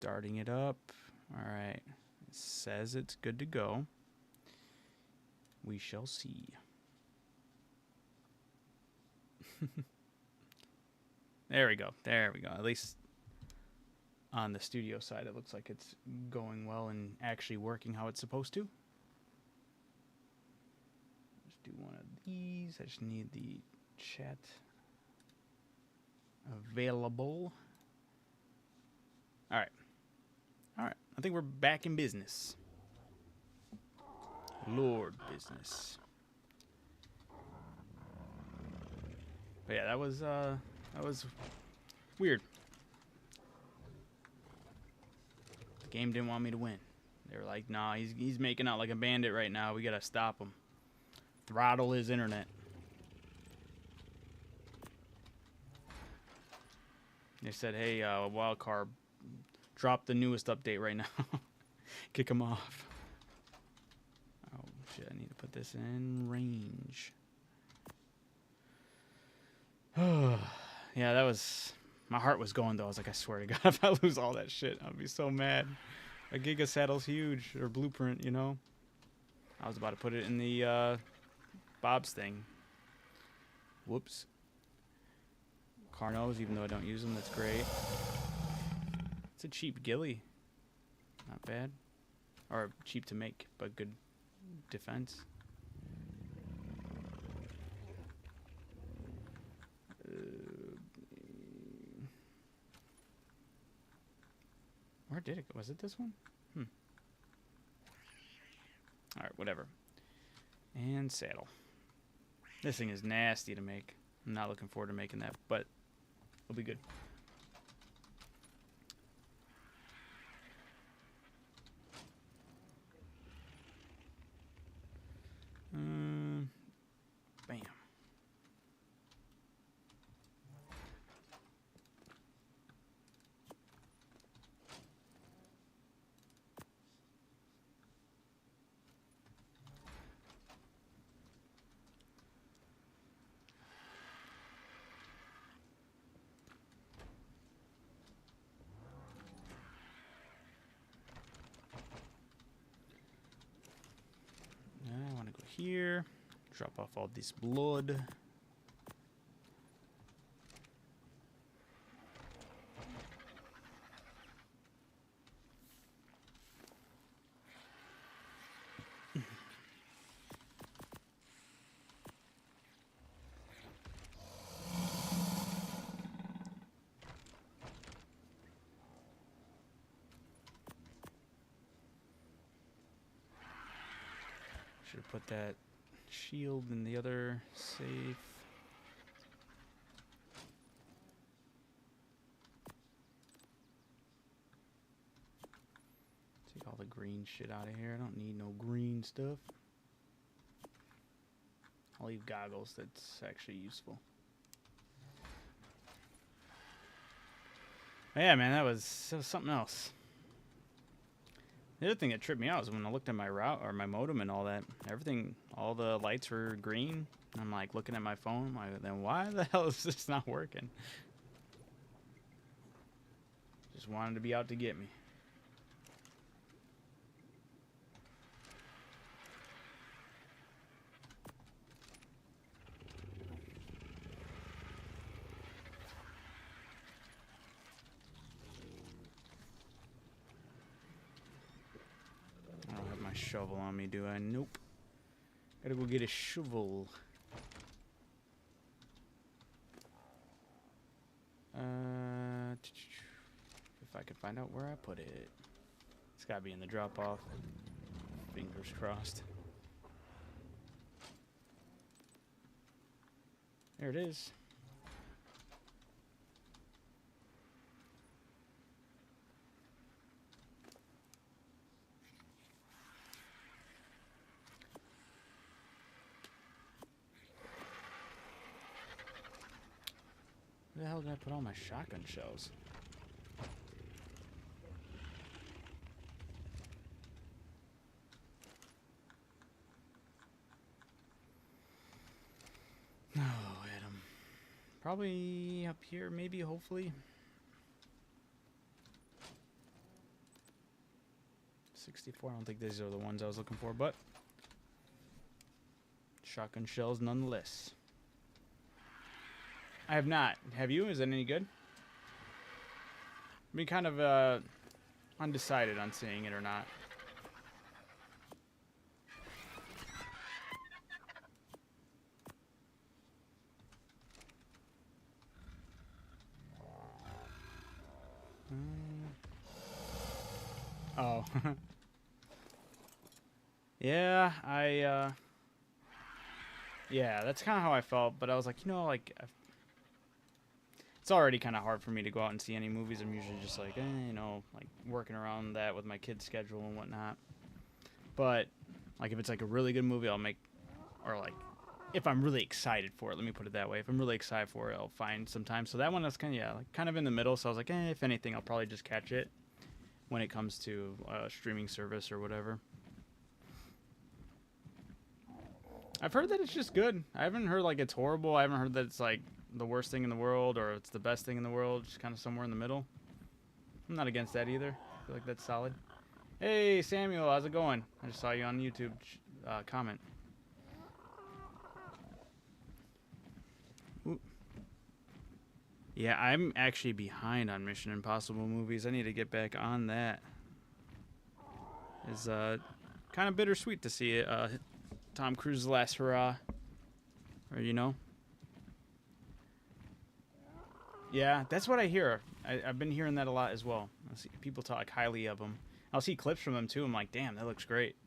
Starting it up. All right. It says it's good to go. We shall see. There we go. There we go. At least on the studio side, it looks like it's going well and actually working how it's supposed to. Let's do one of these. I just need the chat available. All right. All right. I think we're back in business. Lord business. But yeah, that was weird. The game didn't want me to win. They were like, "Nah, he's making out like a bandit right now. We gotta stop him. Throttle his internet." They said, "Hey, Wildcard, drop the newest update right now. Kick him off." Oh shit! I need to put this in range. Yeah, that was... My heart was going, though. I was like, I swear to God, if I lose all that shit, I'll be so mad. A Giga Saddle's huge, or Blueprint, you know? I was about to put it in the Bob's thing. Whoops. Carnos, even though I don't use them, that's great. It's a cheap ghillie. Not bad. Or cheap to make, but good defense. Where did it go? Was it this one? Alright, whatever. And saddle. This thing is nasty to make. I'm not looking forward to making that, but it'll be good. Bam. I want to go here. Drop off all this blood. Should have put that shield in the other safe. Take all the green shit out of here. I don't need no green stuff. I'll leave goggles. That's actually useful. Yeah, man, that was something else. The other thing that tripped me out is when I looked at my route or my modem and all that, everything, all the lights were green. I'm like looking at my phone, like, then why the hell is this not working? Just wanted to be out to get me. Shovel on me, do I? Nope. Gotta go get a shovel. If I could find out where I put it. It's gotta be in the drop-off. Fingers crossed. There it is. Where the hell did I put all my shotgun shells? No, Adam. Probably up here, maybe, hopefully. 64. I don't think these are the ones I was looking for, but shotgun shells nonetheless. I have not. Have you? Is that any good? I've been kind of undecided on seeing it or not. Oh. Yeah, yeah, that's kind of how I felt, but I was like, you know, like, it's already kind of hard for me to go out and see any movies. I'm usually just like, you know, like, working around that with my kid's schedule and whatnot. But, like, if it's, like, a really good movie, I'll make, or, like, if I'm really excited for it, let me put it that way. If I'm really excited for it, I'll find some time. So that one was kind of, yeah, like, kind of in the middle, so I was like, if anything, I'll probably just catch it when it comes to streaming service or whatever. I've heard that it's just good. I haven't heard like it's horrible. I haven't heard that it's like the worst thing in the world or it's the best thing in the world. Just kind of somewhere in the middle. I'm not against that either. I feel like that's solid. Hey Samuel, how's it going? I just saw you on YouTube comment. Ooh. Yeah, I'm actually behind on Mission Impossible movies. I need to get back on that. It's kind of bittersweet to see it. Tom Cruise's last hurrah, or you know. Yeah, that's what I hear. I've been hearing that a lot as well. I see people talk highly of him. I'll see clips from him too. I'm like, damn, that looks great.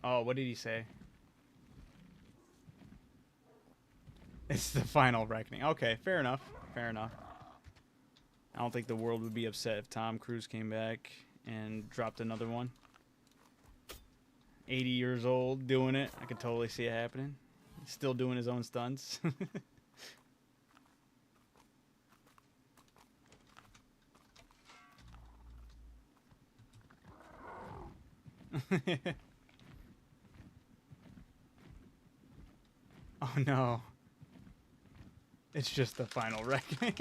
Oh, what did he say? It's the final reckoning. Okay, fair enough. Fair enough. I don't think the world would be upset if Tom Cruise came back and dropped another one. 80 years old, doing it. I could totally see it happening. Still doing his own stunts. Oh no. It's just the final reckoning.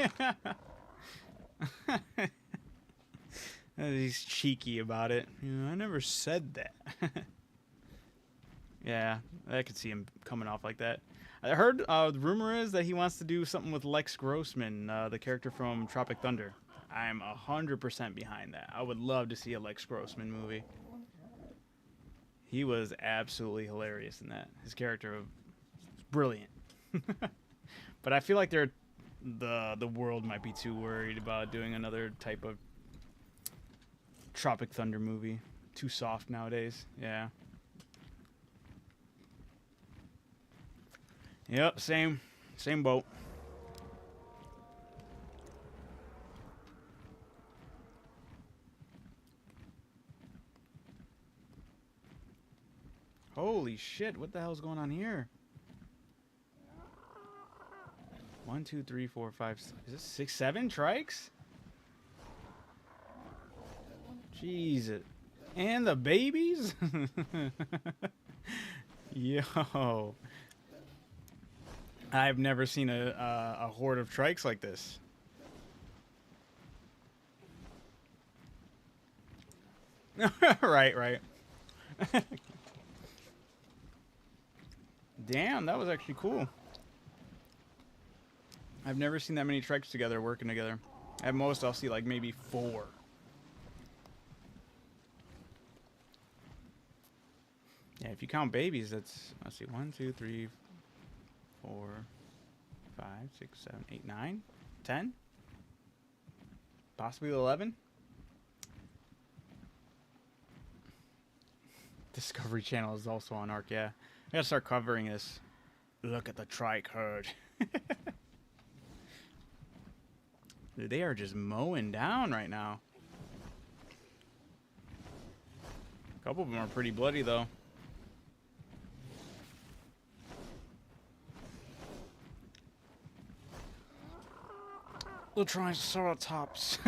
He's cheeky about it. You know, I never said that. Yeah, I could see him coming off like that. I heard the rumor is that he wants to do something with Lex Grossman, the character from Tropic Thunder. I'm 100% behind that. I would love to see a Lex Grossman movie. He was absolutely hilarious in that. His character was brilliant. But I feel like the world might be too worried about doing another type of Tropic Thunder movie. Too soft nowadays. Yeah. Yep, same boat. Holy shit, what the hell's going on here? 1, 2, 3, 4, 5, is this 6, 7 trikes? Jesus. And the babies? Yo. I've never seen a horde of trikes like this. Right. Damn, that was actually cool. I've never seen that many trikes together, working together. At most, I'll see like maybe 4. Yeah, if you count babies, that's, let's see, 1, 2, 3, 4, 5, 6, 7, 8, 9, 10, possibly 11. Discovery Channel is also on ARC, yeah. I gotta start covering this. Look at the trike herd. Dude, they are just mowing down right now. A couple of them are pretty bloody, though. Little Triceratops.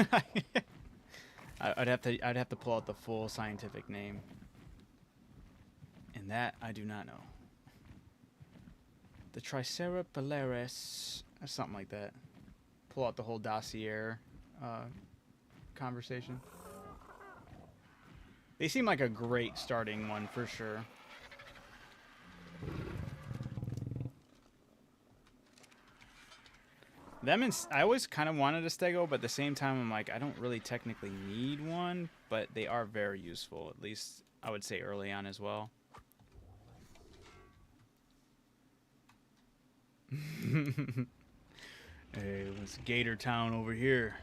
I'd have to pull out the full scientific name. And that I do not know. The Tricerapolaris, or something like that. Pull out the whole dossier. conversation. They seem like a great starting one for sure. I always kind of wanted a stego, but at the same time, I'm like, I don't really technically need one, but they are very useful. At least I would say early on as well. Hey, what's Gator Town over here?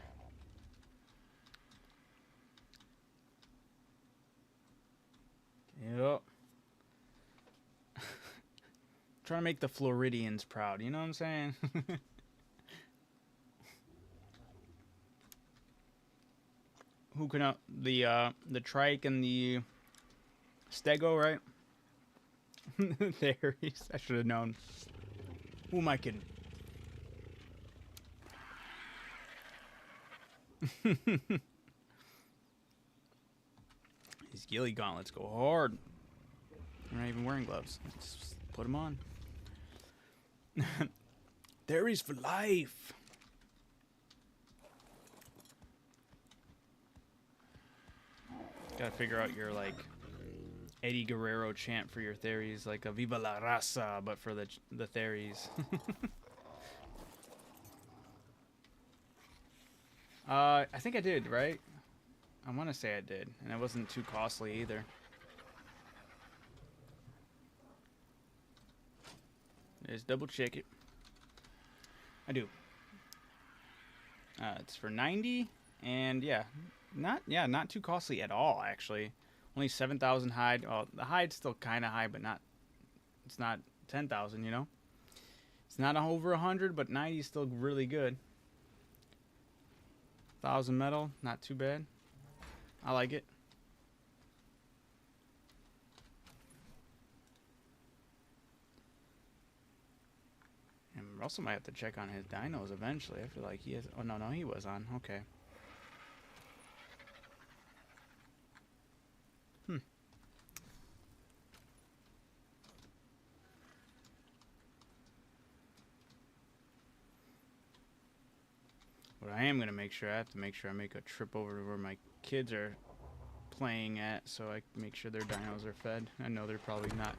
Yep. Trying to make the Floridians proud, you know what I'm saying? Who can the trike and the stego, right? There, I should have known. Who am I kidding? These ghillie gauntlets go hard. I'm not even wearing gloves. Just put them on. There is for life. Gotta figure out your like Eddie Guerrero chant for your theories, like a Viva la Raza, but for the theories. I think I did, right? I want to say I did, and it wasn't too costly either. Just double check it. I do. It's for 90, and yeah, not too costly at all actually. Only 7,000 hide. Oh, the hide's still kind of high, but not. It's not 10,000, you know. It's not over 100, but 90 is still really good. 1,000 metal, not too bad. I like it. And Russell might have to check on his dinos eventually. I feel like he has. Oh no, he was on. Okay. What I am gonna make sure, I have to make sure I make a trip over to where my kids are playing at, so I can make sure their dinos are fed. I know they're probably not.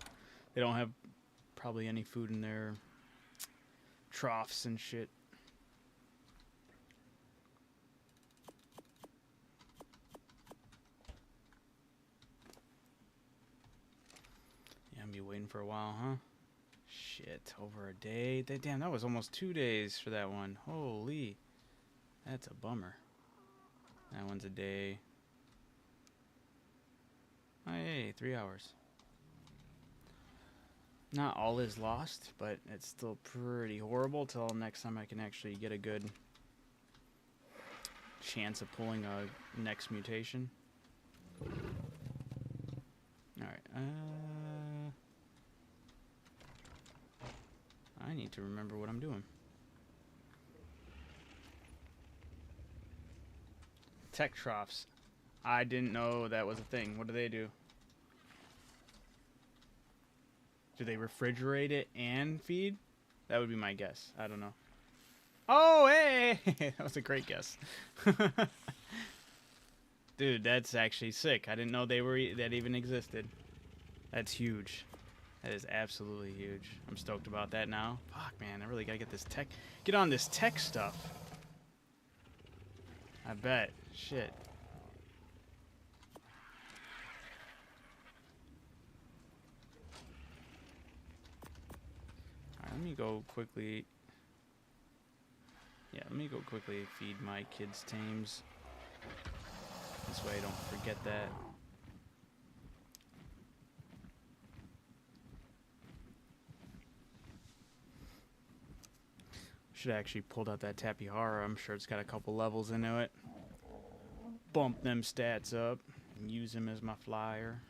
They don't have probably any food in their troughs and shit. Yeah, I'm gonna be waiting for a while, huh? Shit, over a day. Damn, that was almost 2 days for that one. Holy. That's a bummer. That one's a day. Oh, hey, 3 hours. Not all is lost, but it's still pretty horrible till next time I can actually get a good chance of pulling a next mutation. Alright, I need to remember what I'm doing. Tech troughs. I didn't know that was a thing. What do they do? Do they refrigerate it and feed? That would be my guess. I don't know. Oh, hey! That was a great guess. Dude, that's actually sick. I didn't know that even existed. That's huge. That is absolutely huge. I'm stoked about that now. Fuck, man. I really gotta get on this tech stuff. I bet. Shit. Alright, let me go quickly. Yeah, let me go quickly feed my kids' tames. This way I don't forget that. Should have actually pulled out that Tapihara. I'm sure it's got a couple levels into it. Bump them stats up and use him as my flyer.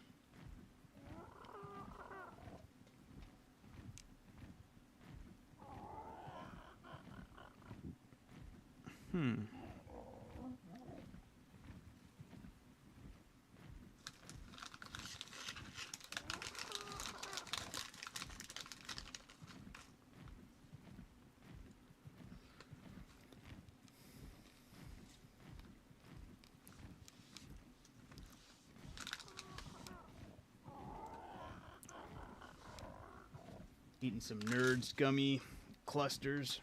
Eating some Nerds gummy clusters.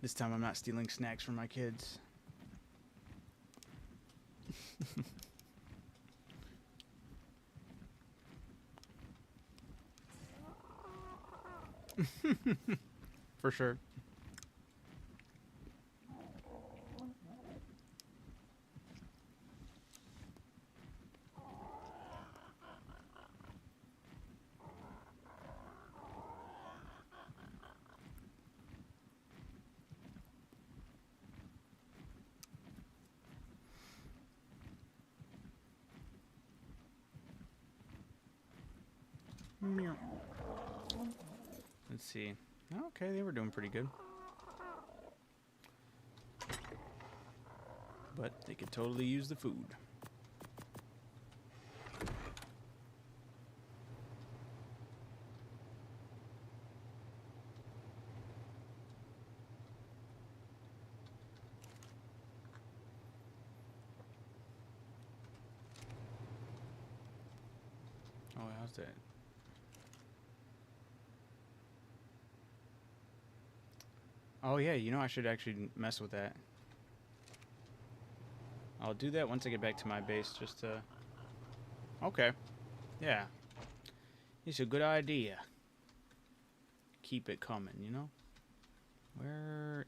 This time I'm not stealing snacks from my kids. For sure. Let's see. Okay, they were doing pretty good. But they could totally use the food. Oh, how's that? Oh yeah, you know I should actually mess with that. I'll do that once I get back to my base, just to... Okay. Yeah. It's a good idea. Keep it coming, you know? Where...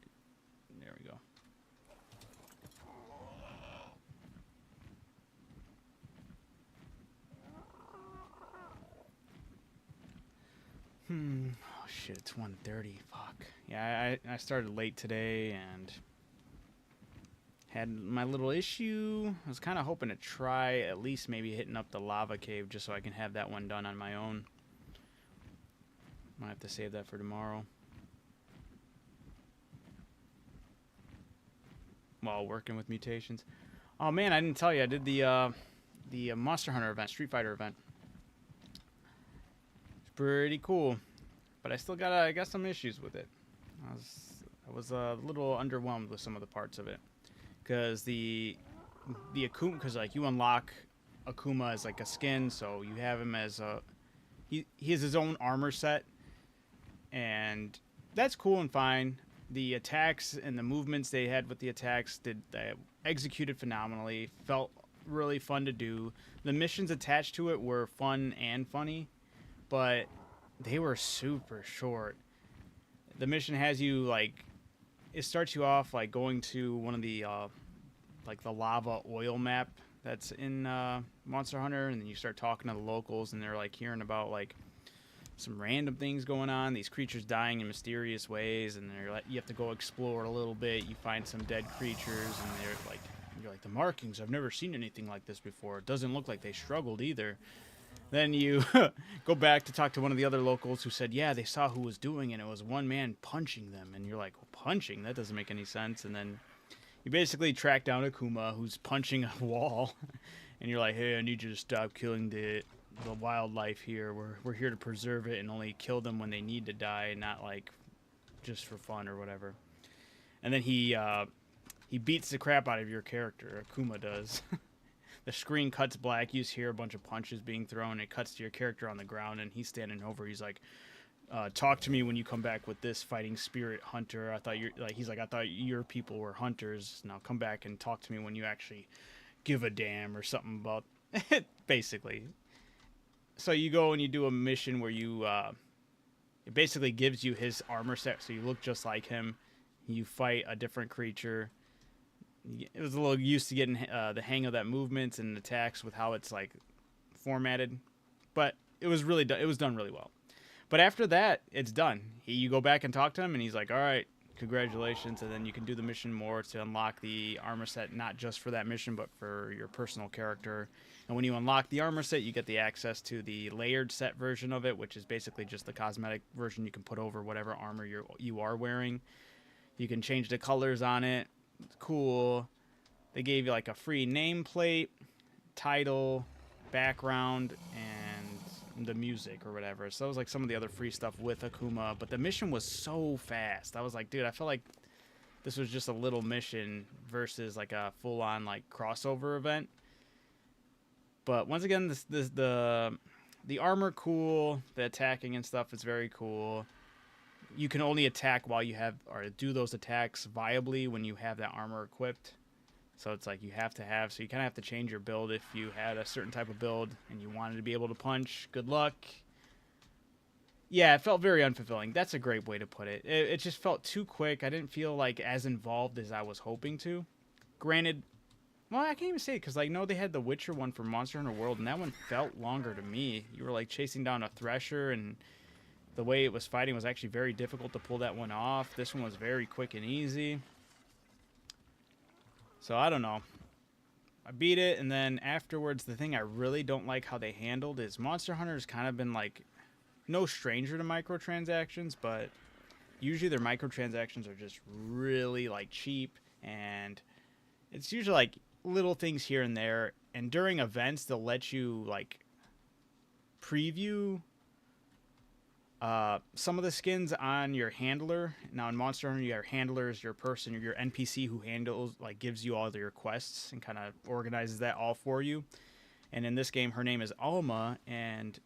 There we go. Oh shit, it's 1:30. Fuck. Yeah, I started late today and had my little issue. I was kind of hoping to try at least maybe hitting up the lava cave just so I can have that one done on my own. Might have to save that for tomorrow. While working with mutations. Oh man, I didn't tell you. I did the Monster Hunter event, Street Fighter event. It's pretty cool, but I still got some issues with it. I was a little underwhelmed with some of the parts of it, because the Akuma, because like you unlock Akuma as like a skin, so you have him as a he has his own armor set, and that's cool and fine. The attacks and the movements they had with the attacks executed phenomenally. Felt really fun to do. The missions attached to it were fun and funny, but they were super short. The mission has you like, it starts you off like going to one of the like the lava oil map that's in Monster Hunter, and then you start talking to the locals, and they're like hearing about like some random things going on, these creatures dying in mysterious ways, and they're like, you have to go explore a little bit. You find some dead creatures, and you're like, the markings, I've never seen anything like this before. It doesn't look like they struggled either. Then you go back to talk to one of the other locals who said, yeah, they saw who was doing it. It was one man punching them. And you're like, well, punching? That doesn't make any sense. And then you basically track down Akuma, who's punching a wall. And you're like, hey, I need you to stop killing the wildlife here. We're here to preserve it and only kill them when they need to die, not like just for fun or whatever. And then he beats the crap out of your character. Akuma does. The screen cuts black. You just hear a bunch of punches being thrown. It cuts to your character on the ground, and he's standing over. He's like, talk to me when you come back with this fighting spirit hunter. I thought I thought your people were hunters. Now come back and talk to me when you actually give a damn, or something about it, basically. So you go and you do a mission where you it basically gives you his armor set, so you look just like him. You fight a different creature. It was a little used to getting the hang of that movements and attacks with how it's like formatted, but it was done really well. But after that, it's done. You go back and talk to him, and he's like, all right, congratulations, and then you can do the mission more to unlock the armor set, not just for that mission, but for your personal character. And when you unlock the armor set, you get the access to the layered set version of it, which is basically just the cosmetic version you can put over whatever armor you are wearing. You can change the colors on it. It's cool. They gave you like a free nameplate, title, background, and the music or whatever. So it was like some of the other free stuff with Akuma, but the mission was so fast. I was like, dude, I felt like this was just a little mission versus like a full-on like crossover event. But once again, the the armor cool, the attacking and stuff is very cool. You can only attack while you have, or do those attacks viably when you have that armor equipped. So it's like you have to have, so you kind of have to change your build if you had a certain type of build and you wanted to be able to punch. Good luck. Yeah, it felt very unfulfilling. That's a great way to put it. It just felt too quick. I didn't feel like as involved as I was hoping to. Granted, well, I can't even say it because like, no, they had the Witcher one for Monster Hunter World, and that one felt longer to me. You were like chasing down a Thresher, and the way it was fighting was actually very difficult to pull that one off. This one was very quick and easy. So I don't know. I beat it, and then afterwards, the thing I really don't like how they handled is Monster Hunter's kind of been like no stranger to microtransactions, but usually their microtransactions are just really like cheap, and it's usually like little things here and there. And during events, they'll let you like preview some of the skins on your handler. Now in Monster Hunter, your handler is your person, your NPC who handles, like, gives you all of your quests and kind of organizes that all for you. And in this game, her name is Alma, and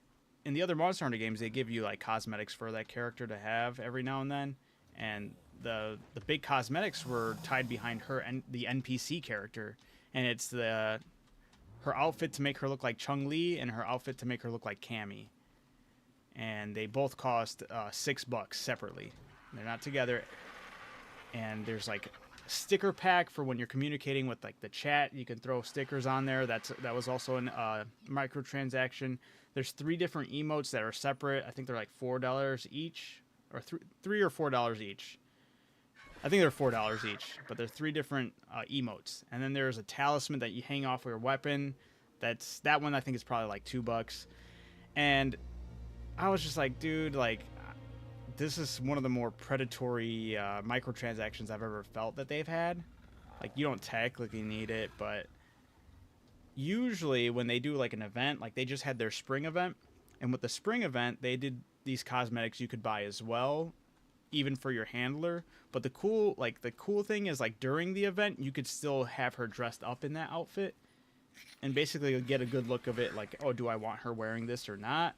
in the other Monster Hunter games, they give you like cosmetics for that character to have every now and then. And the big cosmetics were tied behind her and the NPC character, and it's her outfit to make her look like Chun-Li and her outfit to make her look like Cammy. And they both cost $6 separately. They're not together. And there's like a sticker pack for when you're communicating with like the chat. You can throw stickers on there. That was also a microtransaction. There's 3 different emotes that are separate. I think they're like $4 each, or $3 or $4 each. I think they're $4 each, but they're 3 different emotes. And then there's a talisman that you hang off your weapon. That one I think is probably like $2. And I was just like, dude, like, this is one of the more predatory microtransactions I've ever felt that they've had. Like, you don't technically need it, but usually when they do like an event, like they just had their spring event, and with the spring event, they did these cosmetics you could buy as well, even for your handler. But the cool thing is, like, during the event, you could still have her dressed up in that outfit and basically get a good look of it, like, oh, do I want her wearing this or not?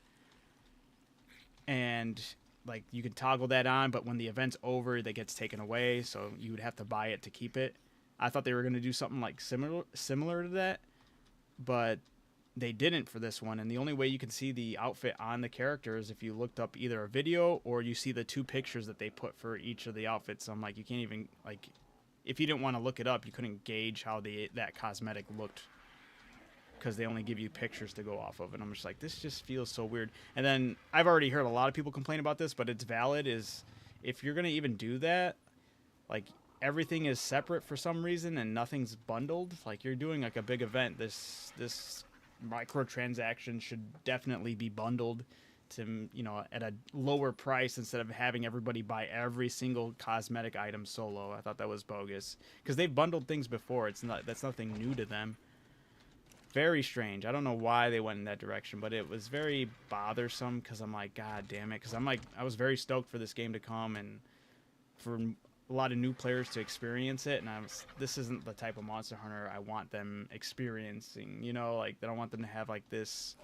And like you can toggle that on, but when the event's over, that gets taken away, so you would have to buy it to keep it. I thought they were going to do something like similar to that, but they didn't for this one. And the only way you can see the outfit on the character is if you looked up either a video or you see the 2 pictures that they put for each of the outfits. So I'm like, you can't even, like, if you didn't want to look it up, you couldn't gauge how that cosmetic looked, because they only give you pictures to go off of. And I'm just like, this just feels so weird. And then I've already heard a lot of people complain about this, but it's valid, is if you're going to even do that, like, everything is separate for some reason and nothing's bundled. Like, you're doing like a big event. This microtransaction should definitely be bundled to, you know, at a lower price instead of having everybody buy every single cosmetic item solo. I thought that was bogus, because they've bundled things before. That's nothing new to them. Very strange. I don't know why they went in that direction, but it was very bothersome, because I'm like, God damn it. Because I'm like, I was very stoked for this game to come and for a lot of new players to experience it. And this isn't the type of Monster Hunter I want them experiencing, you know, like, I don't want them to have like these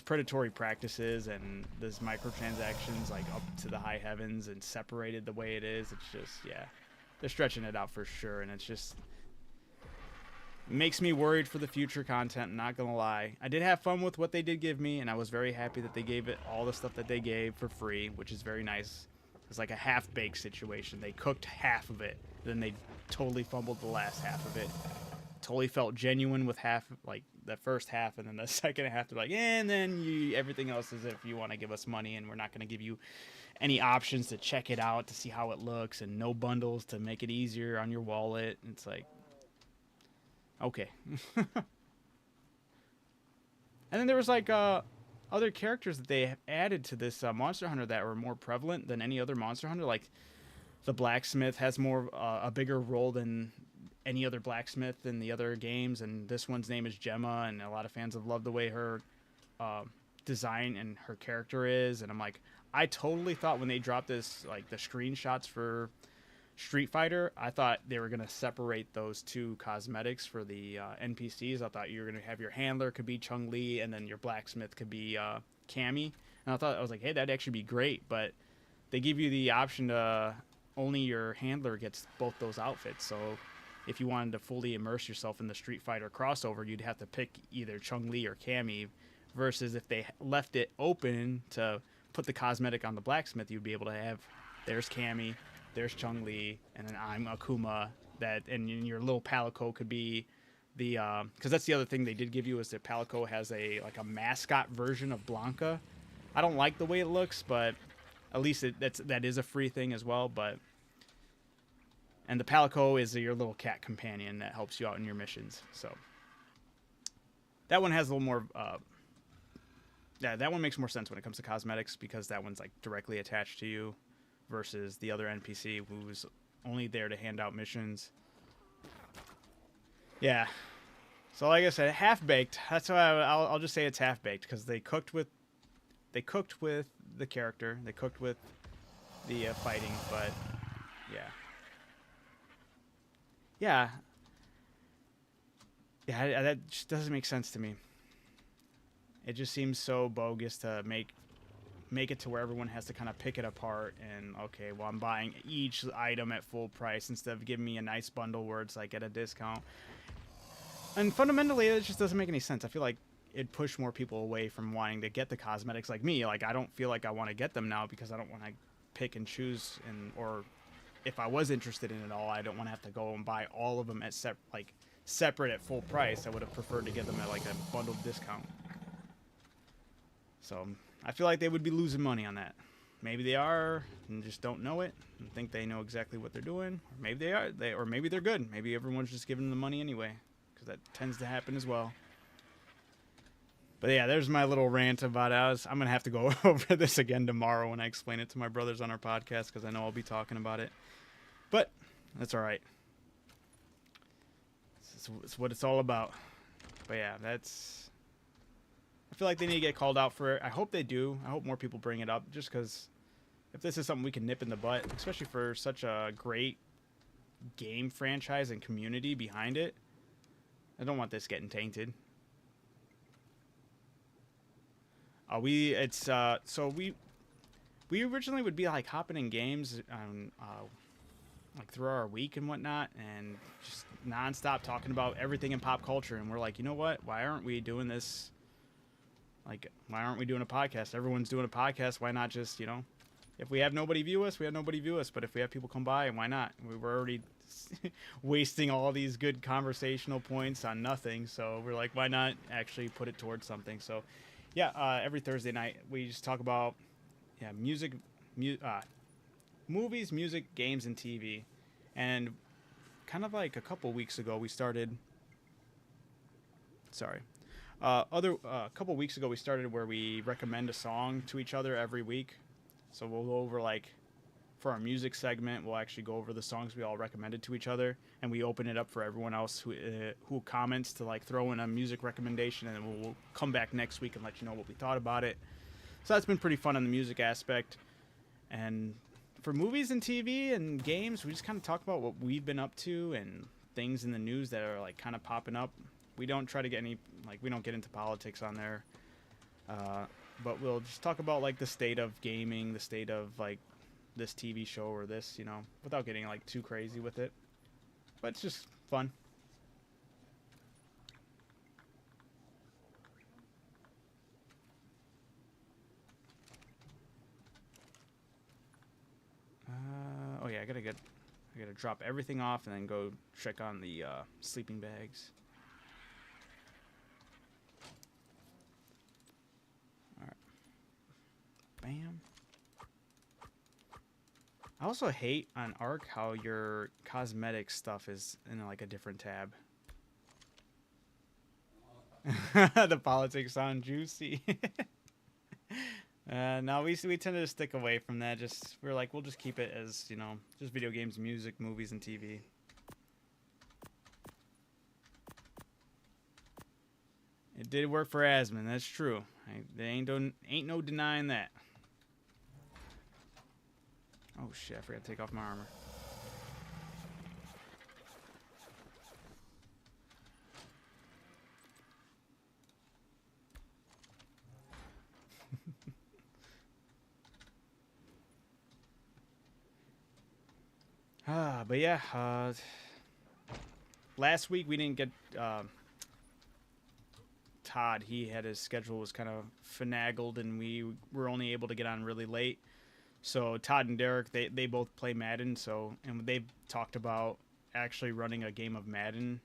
predatory practices and this microtransactions like up to the high heavens and separated the way it is. It's just, yeah, they're stretching it out for sure. And it's just, makes me worried for the future content, not gonna lie. I did have fun with what they did give me, and I was very happy that they gave it all the stuff that they gave for free, which is very nice. It's like a half-baked situation. They cooked half of it, then they totally fumbled the last half of it. Totally felt genuine with half, like the first half, and then the second half they're like, and then everything else is if you want to give us money, and we're not going to give you any options to check it out to see how it looks, and no bundles to make it easier on your wallet. And it's like, okay. And then there was like other characters that they added to this Monster Hunter that were more prevalent than any other Monster Hunter. Like the blacksmith has more a bigger role than any other blacksmith in the other games, and this one's name is Gemma, and a lot of fans have loved the way her design and her character is. And I'm like, I totally thought when they dropped this, like the screenshots for Street Fighter, I thought they were gonna separate those two cosmetics for the NPCs. I thought you were gonna have your handler could be Chun-Li, and then your blacksmith could be Cammy. And I was like, hey, that'd actually be great. But they give you the option to only your handler gets both those outfits. So if you wanted to fully immerse yourself in the Street Fighter crossover, you'd have to pick either Chun-Li or Cammy. Versus if they left it open to put the cosmetic on the blacksmith, you'd be able to have there's Cammy, there's Chun-Li, and then I'm Akuma. And your little Palico could be the because that's the other thing they did give you is that Palico has a mascot version of Blanca. I don't like the way it looks, but at least that is a free thing as well. And the Palico is your little cat companion that helps you out in your missions. So that one has a little more. Yeah, that one makes more sense when it comes to cosmetics because that one's like directly attached to you versus the other NPC who's only there to hand out missions. Yeah. So like I said, half-baked. That's why I'll just say it's half-baked because they cooked with the character. They cooked with the fighting, but yeah. Yeah. Yeah, that just doesn't make sense to me. It just seems so bogus to make it to where everyone has to kind of pick it apart and, okay, well, I'm buying each item at full price instead of giving me a nice bundle where it's like at a discount. And fundamentally, it just doesn't make any sense. I feel like it'd push more people away from wanting to get the cosmetics like me. Like, I don't feel like I want to get them now because I don't want to pick and choose, or if I was interested in it all, I don't want to have to go and buy all of them at separate at full price. I would have preferred to get them at like a bundled discount. So I feel like they would be losing money on that. Maybe they are and just don't know it and think they know exactly what they're doing. Or maybe they are. Or maybe they're good. Maybe everyone's just giving them the money anyway, because that tends to happen as well. But yeah, there's my little rant about it. I'm going to have to go over this again tomorrow when I explain it to my brothers on our podcast, because I know I'll be talking about it. But that's all right. It's what it's all about. But yeah, I feel like they need to get called out for it. I hope they do. I hope more people bring it up, just because if this is something we can nip in the butt, especially for such a great game franchise and community behind it, I don't want this getting tainted. We originally would be like hopping in games like through our week and whatnot, and just nonstop talking about everything in pop culture. And we're like, you know what? Why aren't we doing this? Like, why aren't we doing a podcast? Everyone's doing a podcast. Why not just, if we have nobody view us, we have nobody view us. But if we have people come by, why not? We were already wasting all these good conversational points on nothing. So we're like, why not actually put it towards something? So, yeah, every Thursday night we just talk about music, movies, music, games, and TV. And kind of like a couple weeks ago, we started. A couple weeks ago, we started where we recommend a song to each other every week. So we'll go over, like, for our music segment, we'll actually go over the songs we all recommended to each other, and we open it up for everyone else who comments to, like, throw in a music recommendation, and then we'll come back next week and let you know what we thought about it. So that's been pretty fun on the music aspect. And for movies and TV and games, we just kind of talk about what we've been up to and things in the news that are, like, kind of popping up. We don't try to get we don't get into politics on there. But we'll just talk about, like, the state of gaming, the state of, like, this TV show or this, without getting, like, too crazy with it. But it's just fun. Oh yeah, I gotta drop everything off and then go check on the sleeping bags. Bam. I also hate on Arc how your cosmetic stuff is in like a different tab. The politics sound juicy. No, we tend to stick away from that. We'll just keep it as, just video games, music, movies, and TV. It did work for Asmon, that's true. There ain't no denying that. Oh shit, I forgot to take off my armor. But yeah, last week we didn't get Todd. He had his schedule was kind of finagled, and we were only able to get on really late. So Todd and Derek, they both play Madden. So and they've talked about actually running a game of Madden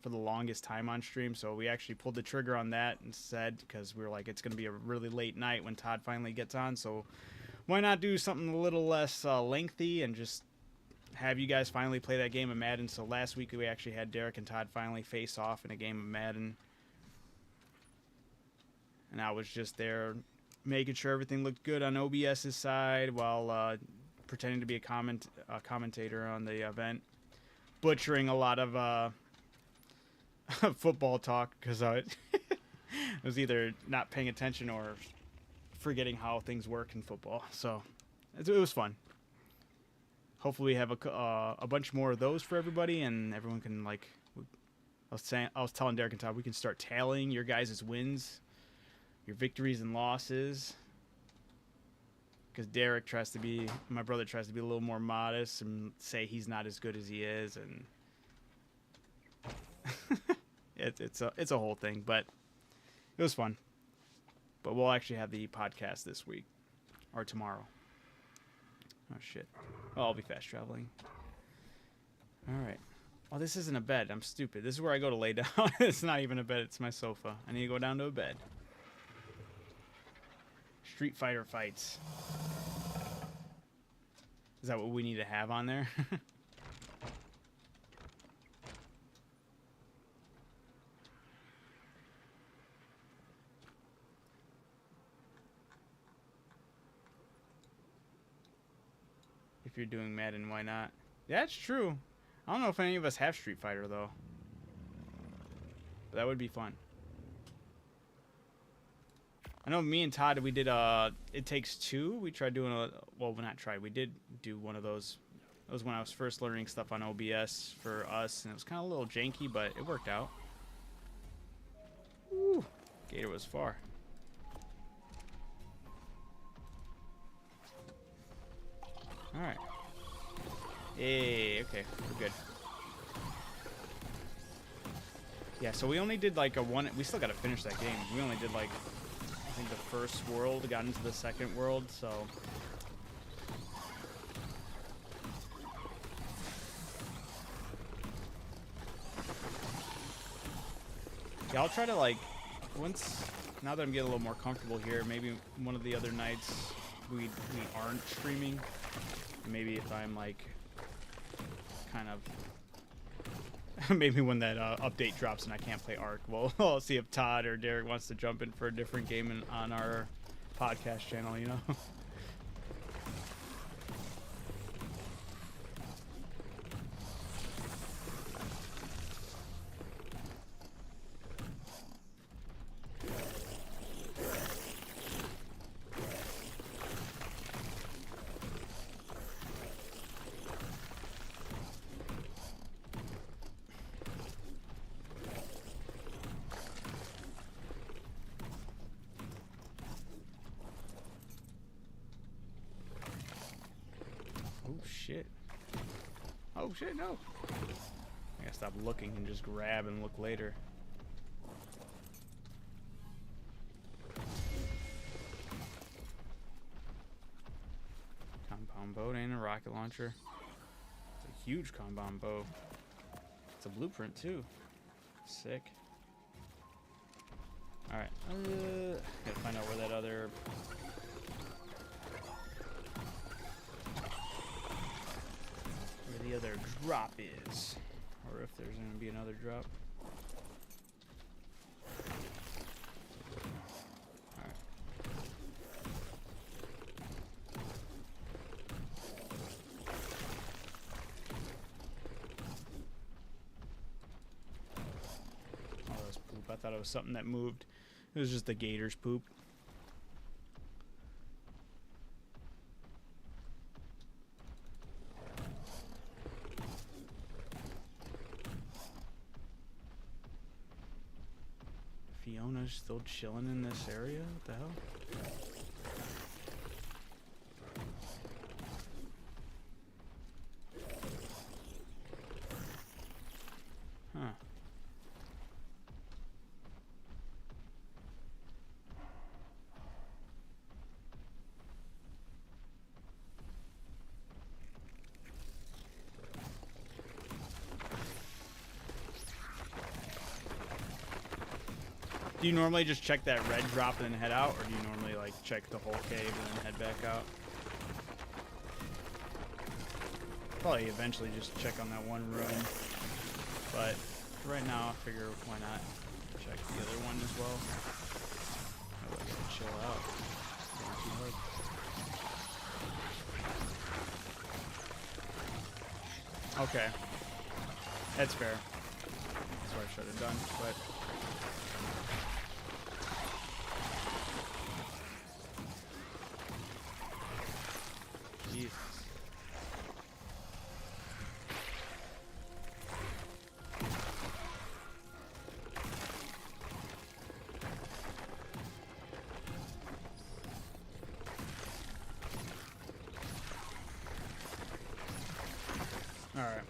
for the longest time on stream. So we actually pulled the trigger on that instead because we were like, it's going to be a really late night when Todd finally gets on. So why not do something a little less lengthy and just have you guys finally play that game of Madden. So last week we actually had Derek and Todd finally face off in a game of Madden. And I was just there making sure everything looked good on OBS's side while pretending to be a commentator on the event. Butchering a lot of football talk because I was either not paying attention or forgetting how things work in football. So it was fun. Hopefully we have a bunch more of those for everybody, and everyone can, like, I was telling Derek and Todd, we can start tallying your guys' wins, your victories and losses. Because Derek my brother tries to be a little more modest and say he's not as good as he is, and it's a whole thing, but it was fun. But we'll actually have the podcast this week or tomorrow. Oh shit! Oh, I'll be fast traveling. All right. Oh, this isn't a bed. I'm stupid. This is where I go to lay down. It's not even a bed. It's my sofa. I need to go down to a bed. Street Fighter fights. Is that what we need to have on there? If you're doing Madden, why not? Yeah, that's true. I don't know if any of us have Street Fighter, though. But that would be fun. I know me and Todd, we did It Takes Two. We tried doing well, not tried. We did do one of those. It was when I was first learning stuff on OBS for us, and it was kind of a little janky, but it worked out. Woo! Gator was far. Alright. Hey, okay, we're good. Yeah, so we only did like we still gotta finish that game. We only did like, I think the first world, got into the second world, so. Yeah, I'll try to like, now that I'm getting a little more comfortable here, maybe one of the other nights we aren't streaming. Maybe if I'm like kind of maybe when that update drops and I can't play Ark, well, I'll see if Todd or Derek wants to jump in for a different game on our podcast channel, you know. Oh shit, no. I gotta stop looking and just grab and look later. Compound bow and a rocket launcher. It's a huge compound bow. It's a blueprint too. Sick. Alright. Gotta find out where that other... the other drop is, or if there's going to be another drop. Alright. Oh, that's poop. I thought it was something that moved. It was just the gator's poop. Fiona's still chilling in this area? What the hell? Huh. Do you normally just check that red drop and then head out, or do you normally like check the whole cave and then head back out? Probably eventually just check on that one room, but right now I figure why not check the other one as well. I like to chill out. Not too hard. Okay, that's fair. That's what I should have done, but. Jesus. All right.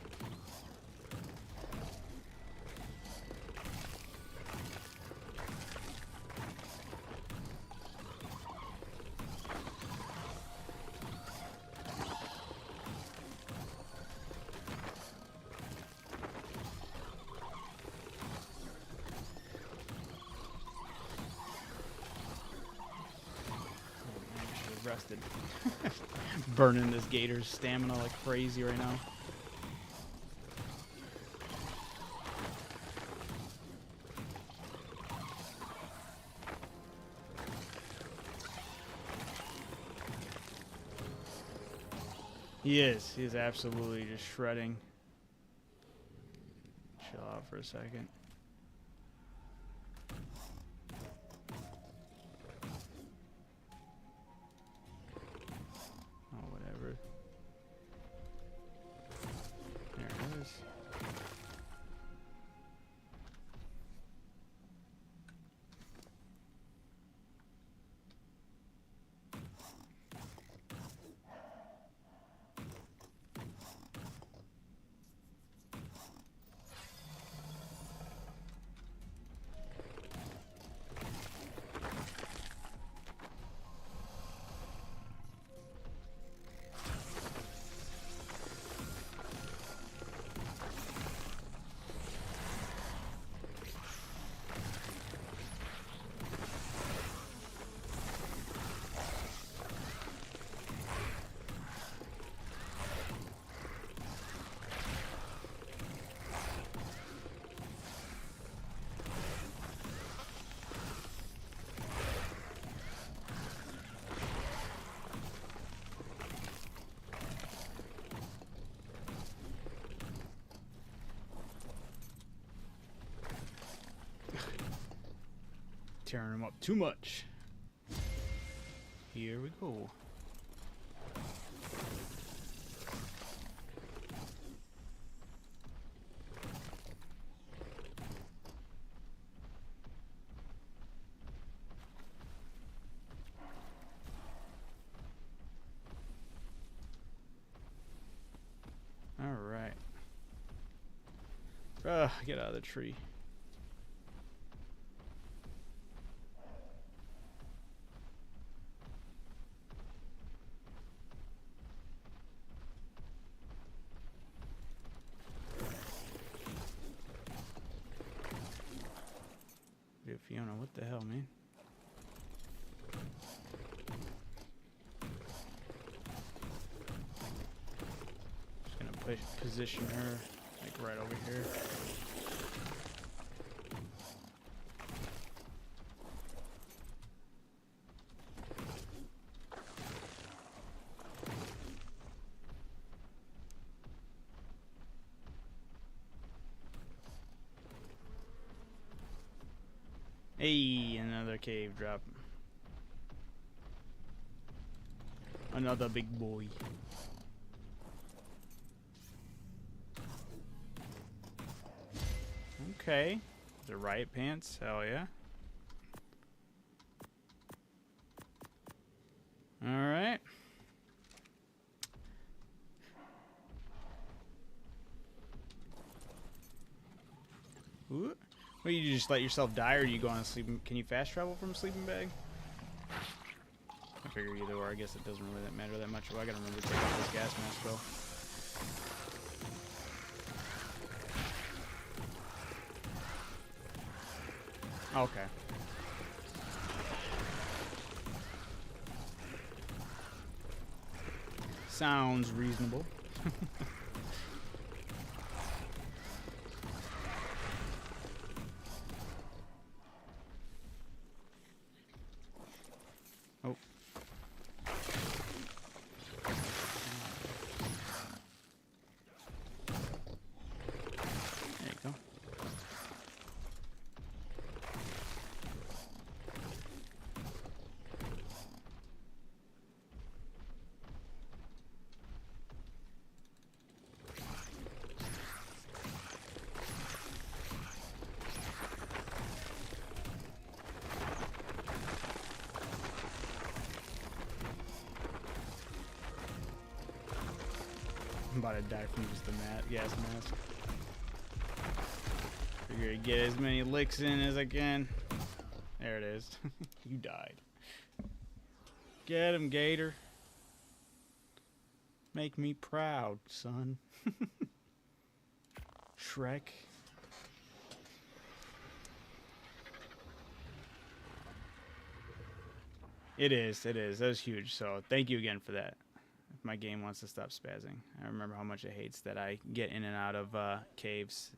Rested. Burning this gator's stamina like crazy right now. He is. He is absolutely just shredding. Chill out for a second. Tearing him up too much. Here we go. All right. Get out of the tree. Fiona, what the hell, man? Just gonna position her like right over here. Hey, another cave drop. Another big boy. Okay. The riot pants, hell yeah. Ooh. Well, you just let yourself die, or you go on a sleeping... Can you fast travel from a sleeping bag? I figure either or. I guess it doesn't really matter that much. Well, I gotta remember to take off this gas mask, though. Okay. Sounds reasonable. Oh. There you go. I'm about to die from just the gas mask. Figure to get as many licks in as I can. There it is. You died. Get him, Gator. Make me proud, son. Shrek. It is. That was huge. So thank you again for that. If my game wants to stop spazzing. I remember how much it hates that I get in and out of caves.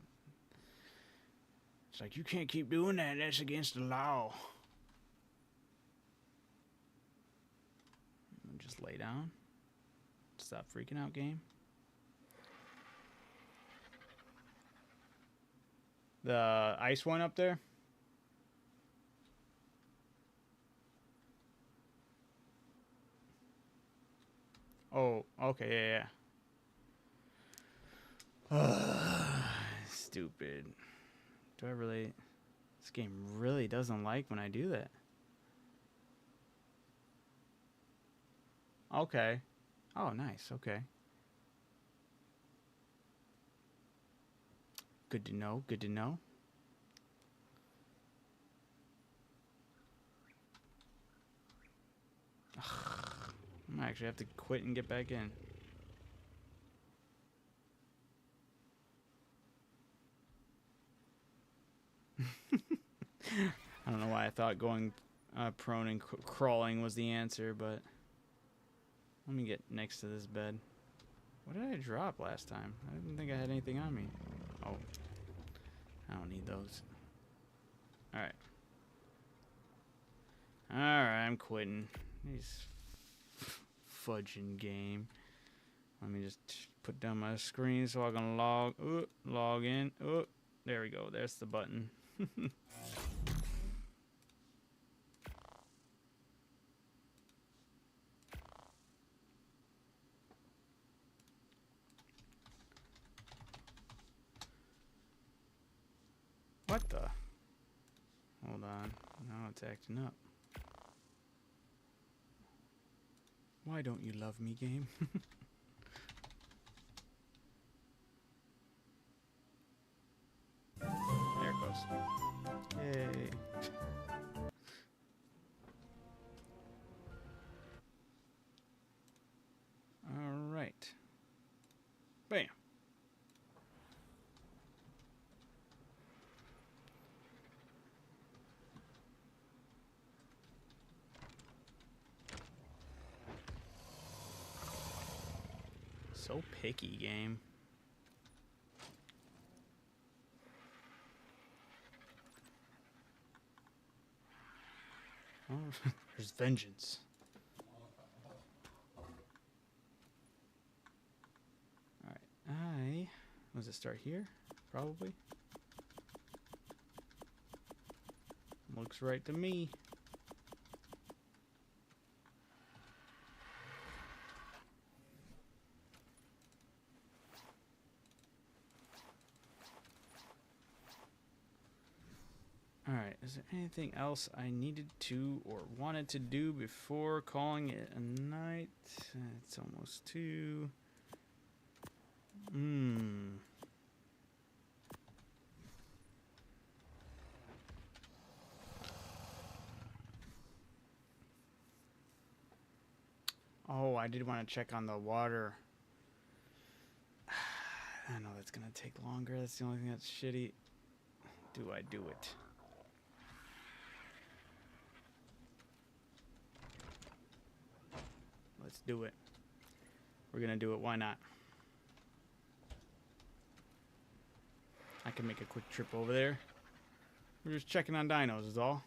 It's like, you can't keep doing that. That's against the law. Just lay down. Stop freaking out, game. The ice one up there? Oh, okay, yeah. Stupid. Do I really... This game really doesn't like when I do that. Okay. Oh, nice. Okay. Good to know. Good to know. I might actually have to quit and get back in. I don't know why I thought going prone and crawling was the answer, but let me get next to this bed. What did I drop last time? I didn't think I had anything on me. Oh, I don't need those. Alright. Alright, I'm quitting. These fudging game. Let me just put down my screen so I can log in. Oh, there we go. There's the button. What the? Hold on. Now it's acting up. Why don't you love me, game? There it goes. Yay. Alright. Bam. So picky, game. Oh, there's vengeance. Alright, does it start here? Probably. Looks right to me. Alright, is there anything else I needed to or wanted to do before calling it a night? It's almost 2. I did want to check on the water. I know that's going to take longer. That's the only thing that's shitty. Do I do it? Let's do it. We're going to do it. Why not? I can make a quick trip over there. We're just checking on dinos is all.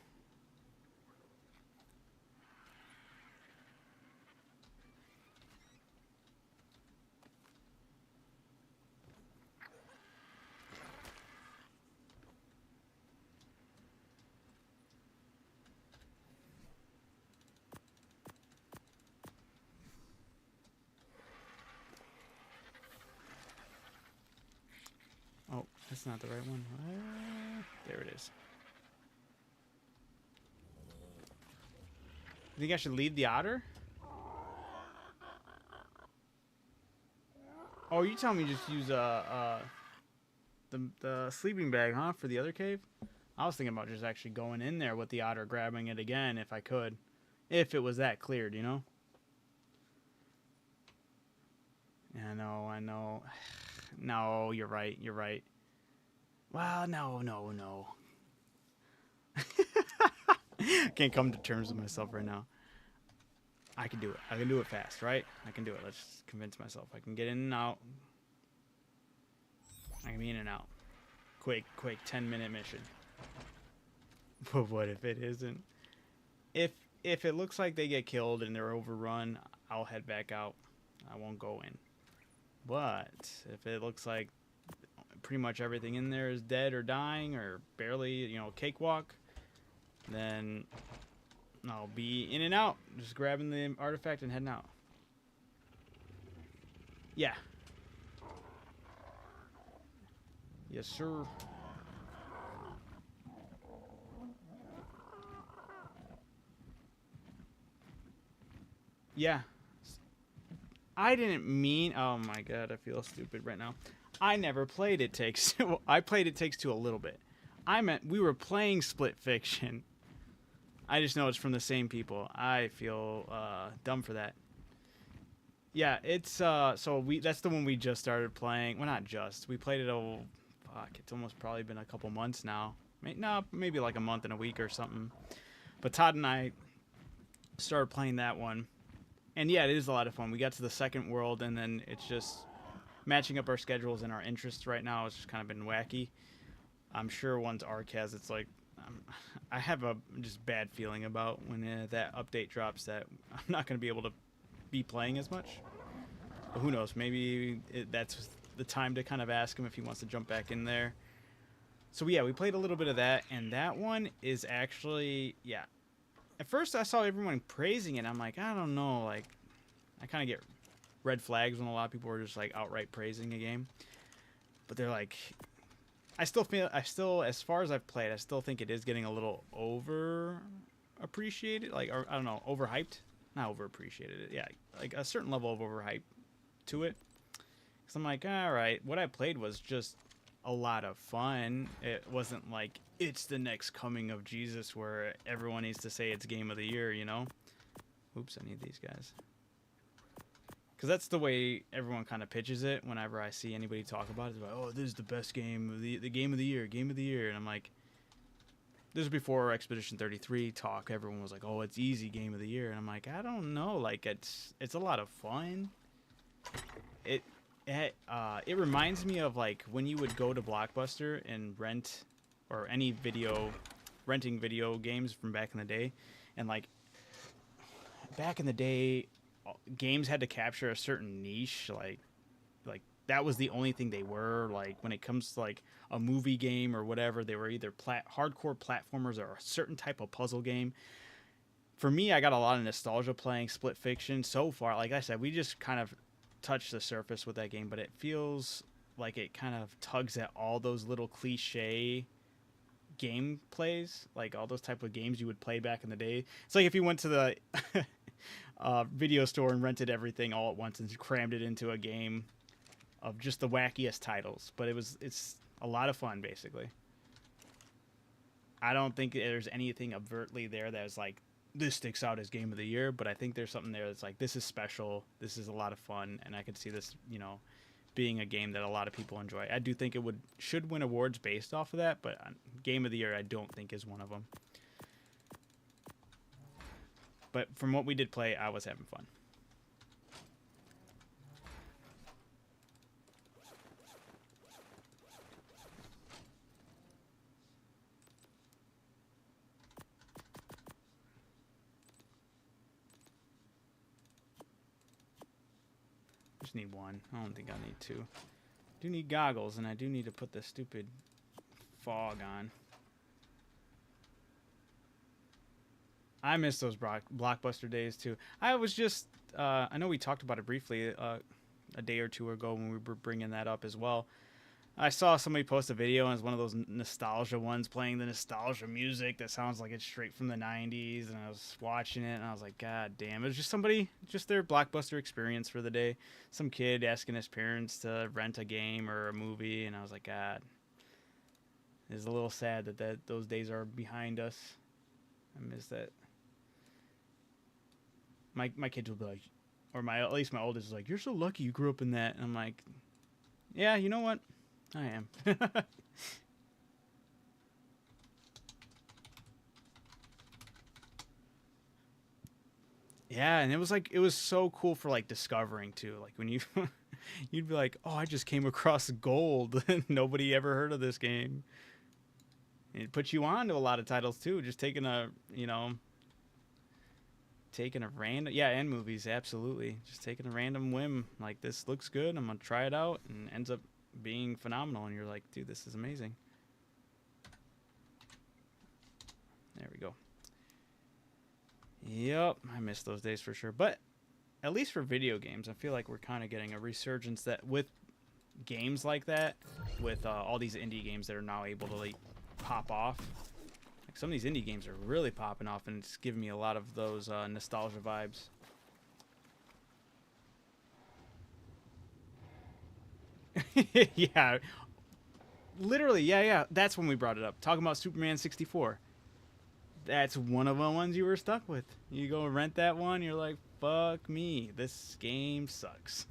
Oh, that's not the right one. There it is. You think I should leave the otter? Oh, you telling me just use the sleeping bag, huh, for the other cave? I was thinking about just actually going in there with the otter, grabbing it again if I could. If it was that cleared, you know? Yeah, I know. No, you're right. Well, no. Can't come to terms with myself right now. I can do it. I can do it fast, right? I can do it. Let's just convince myself. I can get in and out. I can be in and out. Quick 10-minute mission. But what if it isn't? If it looks like they get killed and they're overrun, I'll head back out. I won't go in. But if it looks like pretty much everything in there is dead or dying or barely, cakewalk, then I'll be in and out, just grabbing the artifact and heading out. Yeah. Yes, sir. Yeah. I didn't mean... Oh my god, I feel stupid right now. I never played It Takes Two. I played It Takes Two a little bit. I meant we were playing Split Fiction. I just know it's from the same people. I feel dumb for that. Yeah, it's that's the one we just started playing. Well, not just. We played it it's almost probably been a couple months now. Maybe like a month and a week or something. But Todd and I started playing that one. And yeah, it is a lot of fun. We got to the second world, and then it's just matching up our schedules and our interests right now. It's just kind of been wacky. I'm sure once Ark has, it's like, I have a just bad feeling about when that update drops that I'm not going to be able to be playing as much. But who knows? Maybe that's the time to kind of ask him if he wants to jump back in there. So yeah, we played a little bit of that, and that one is actually, yeah. At first I saw everyone praising it. I'm like, I don't know. Like, I kind of get red flags when a lot of people are just like outright praising a game. But they're like, I still, as far as I've played, I still think it is getting a little over appreciated. Like, or, I don't know, overhyped. Not over appreciated. Yeah, like a certain level of overhype to it. Because I'm like, all right, what I played was just a lot of fun. It wasn't like it's the next coming of Jesus where everyone needs to say it's game of the year, you know? Oops, I need these guys. Because that's the way everyone kind of pitches it whenever I see anybody talk about it. It's like, oh, this is the best game, the game of the year, And I'm like, this was before Expedition 33 talk. Everyone was like, oh, it's easy game of the year. And I'm like, I don't know. Like, it's a lot of fun. It reminds me of like when you would go to Blockbuster and rent or any renting video games from back in the day, and like back in the day, games had to capture a certain niche, like that was the only thing they were. Like when it comes to like a movie game or whatever, they were either hardcore platformers or a certain type of puzzle game. For me, I got a lot of nostalgia playing Split Fiction so far. Like I said, we just kind of touched the surface with that game, but it feels like it kind of tugs at all those little cliche gameplays, like all those type of games you would play back in the day. It's like if you went to the video store and rented everything all at once and crammed it into a game of just the wackiest titles. But it's a lot of fun, basically. I don't think there's anything overtly there that is like this sticks out as game of the year, but I think there's something there that's like, this is special, this is a lot of fun, and I could see this, you know, being a game that a lot of people enjoy. I do think it should win awards based off of that, but game of the year I don't think is one of them. But from what we did play, I was having fun. Just need one. I don't think I need two. I do need goggles, and I do need to put the stupid fog on. I miss those Blockbuster days too. I was just, I know we talked about it briefly a day or two ago when we were bringing that up as well. I saw somebody post a video, and it's one of those nostalgia ones playing the nostalgia music that sounds like it's straight from the 90s, and I was watching it, and I was like, God damn. It was just somebody, just their Blockbuster experience for the day. Some kid asking his parents to rent a game or a movie, and I was like, God. It's a little sad that those days are behind us. I miss that. My kids will be like, or at least my oldest is like, you're so lucky you grew up in that. And I'm like, yeah, you know what? I am. Yeah, and it was so cool for like discovering too. Like when you'd be like, oh, I just came across gold. Nobody ever heard of this game. And it puts you on to a lot of titles too. Just taking a random, yeah, and movies, absolutely. Just taking a random whim, like, this looks good, I'm gonna try it out, and ends up being phenomenal, and you're like, dude, this is amazing. There we go. Yep, I miss those days for sure. But at least for video games, I feel like we're kind of getting a resurgence that with games like that, with all these indie games that are now able to like pop off. Like some of these indie games are really popping off, and it's giving me a lot of those nostalgia vibes. Yeah, literally, yeah. That's when we brought it up. Talking about Superman 64. That's one of the ones you were stuck with. You go rent that one, you're like, fuck me, this game sucks.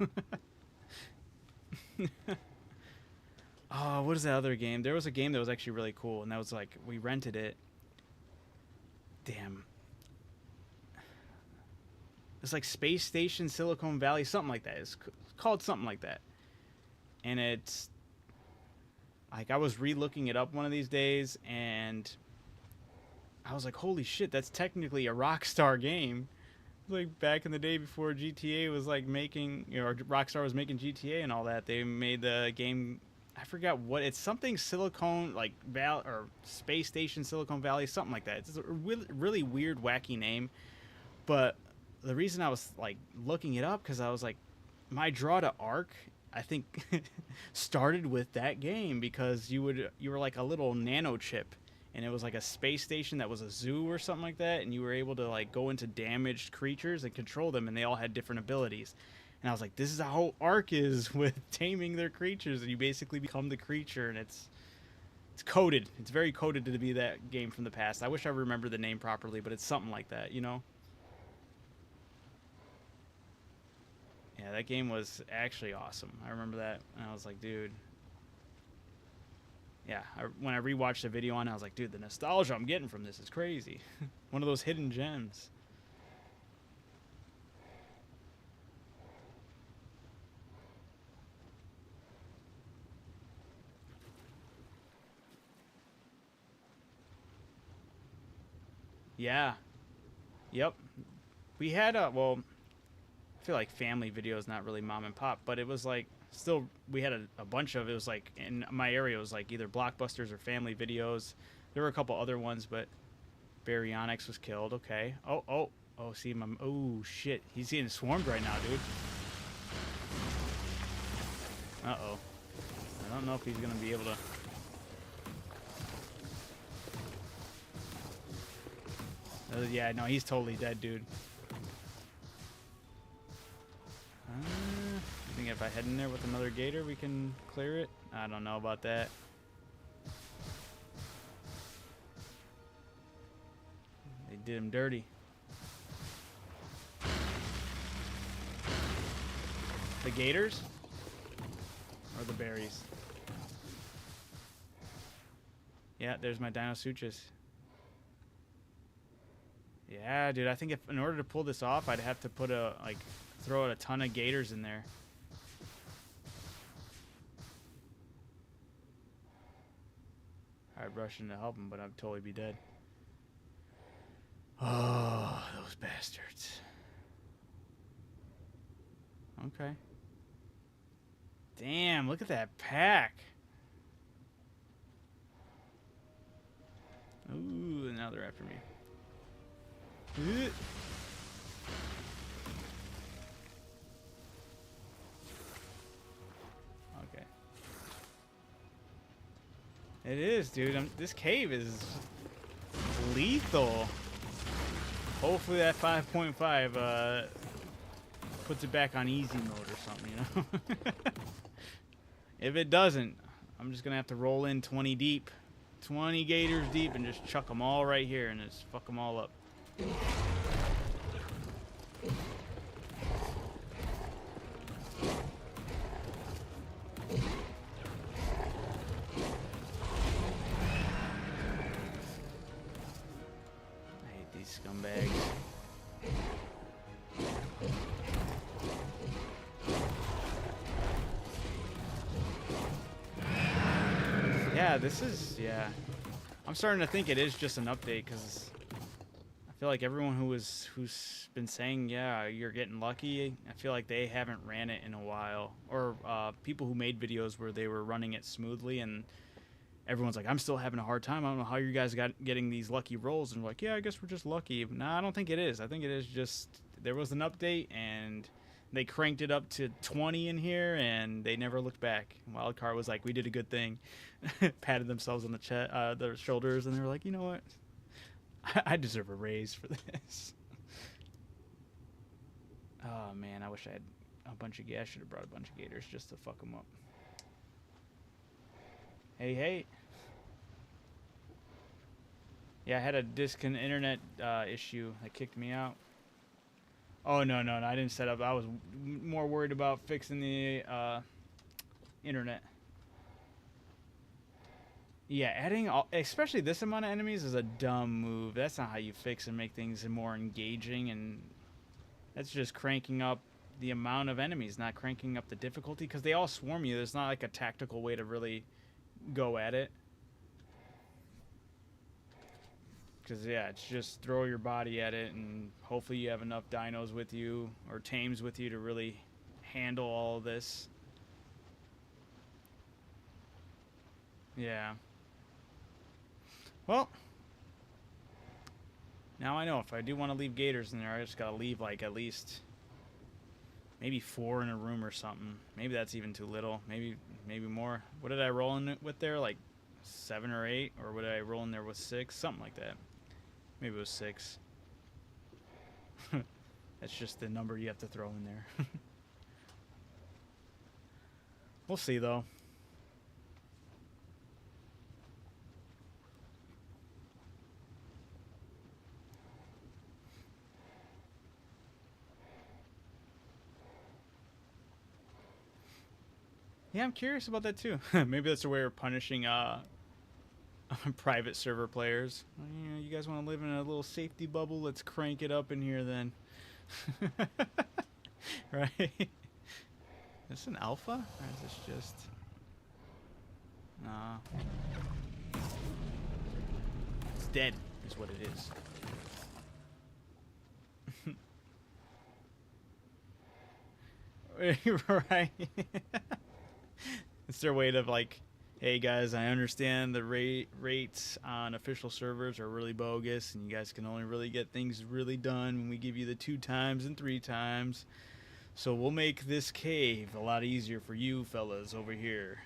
Oh, what is that other game? There was a game that was actually really cool, and that was like, we rented it. Damn. It's like Space Station Silicon Valley, something like that. It's called something like that. And it's like, I was re-looking it up one of these days, and I was like, holy shit, that's technically a Rockstar game. Like back in the day before GTA was like making, you know, Rockstar was making GTA and all that. They made the game, I forgot what, it's something Silicon, like Valley or Space Station Silicon Valley, something like that. It's a really weird, wacky name. But the reason I was like looking it up, because I was like, my draw to Ark, I think started with that game, because you were like a little nano chip, and it was like a space station that was a zoo or something like that, and you were able to like go into damaged creatures and control them, and they all had different abilities. And I was like, this is how Ark is with taming their creatures, and you basically become the creature, and it's coded. It's very coded to be that game from the past. I wish I remembered the name properly, but it's something like that, you know? Yeah, that game was actually awesome. I remember that, and I was like, dude. Yeah, when I rewatched the video on it, I was like, dude, the nostalgia I'm getting from this is crazy. One of those hidden gems. Yeah. Yep. We had well, I feel like family videos, not really mom and pop, but it was like, still, we had a bunch of, it was like, in my area, it was like either Blockbusters or family videos. There were a couple other ones, but Baryonyx was killed. Okay. Oh, see him. Oh, shit. He's getting swarmed right now, dude. Uh-oh. I don't know if he's going to be able to... yeah, no, he's totally dead, dude. I think if I head in there with another gator, we can clear it. I don't know about that. They did him dirty. The gators? Or the berries? Yeah, there's my Dino Suchus. Yeah, dude, I think if in order to pull this off, I'd have to put throw a ton of gators in there. I'd rush in to help him, but I'd totally be dead. Oh, those bastards. Okay. Damn, look at that pack. Ooh, now they're after me. Okay. It is, dude. This cave is lethal. Hopefully that 5.5 puts it back on easy mode or something, you know? If it doesn't, I'm just going to have to roll in 20 deep. 20 gators deep and just chuck them all right here and just fuck them all up. I hate these scumbags. Yeah, this is, yeah. I'm starting to think it is just an update because I feel like everyone who's been saying, yeah, you're getting lucky, I feel like they haven't ran it in a while. Or people who made videos where they were running it smoothly and everyone's like, I'm still having a hard time. I don't know how you guys getting these lucky rolls. And we're like, yeah, I guess we're just lucky. Nah, I don't think it is. I think it is just there was an update and they cranked it up to 20 in here and they never looked back. Wildcard was like, we did a good thing. Patted themselves on the chest, their shoulders, and they were like, you know what? I deserve a raise for this. Oh man, I wish I had a bunch of gators. I should have brought a bunch of gators just to fuck them up. Hey, hey. Yeah, I had a internet issue that kicked me out. Oh, no, I didn't set up. I was more worried about fixing the internet. Yeah, adding, especially this amount of enemies is a dumb move. That's not how you fix and make things more engaging, and that's just cranking up the amount of enemies, not cranking up the difficulty, because they all swarm you. There's not like a tactical way to really go at it. Because, yeah, it's just throw your body at it, and hopefully you have enough dinos with you, or tames with you, to really handle all of this. Yeah. Well, now I know if I do want to leave gators in there, I just gotta leave, like, at least maybe 4 in a room or something. Maybe that's even too little. Maybe more. What did I roll in with there? Like 7 or 8? Or what did I roll in there with 6? Something like that. Maybe it was 6. That's just the number you have to throw in there. We'll see, though. Yeah, I'm curious about that, too. Maybe that's a way of punishing private server players. Well, you know, you guys want to live in a little safety bubble? Let's crank it up in here then. Right? Is this an alpha? Or is this just... Nah. It's dead, is what it is. Right? It's their way to, like, hey guys, I understand the rates on official servers are really bogus, and you guys can only really get things really done when we give you the 2 times and 3 times. So we'll make this cave a lot easier for you fellas over here.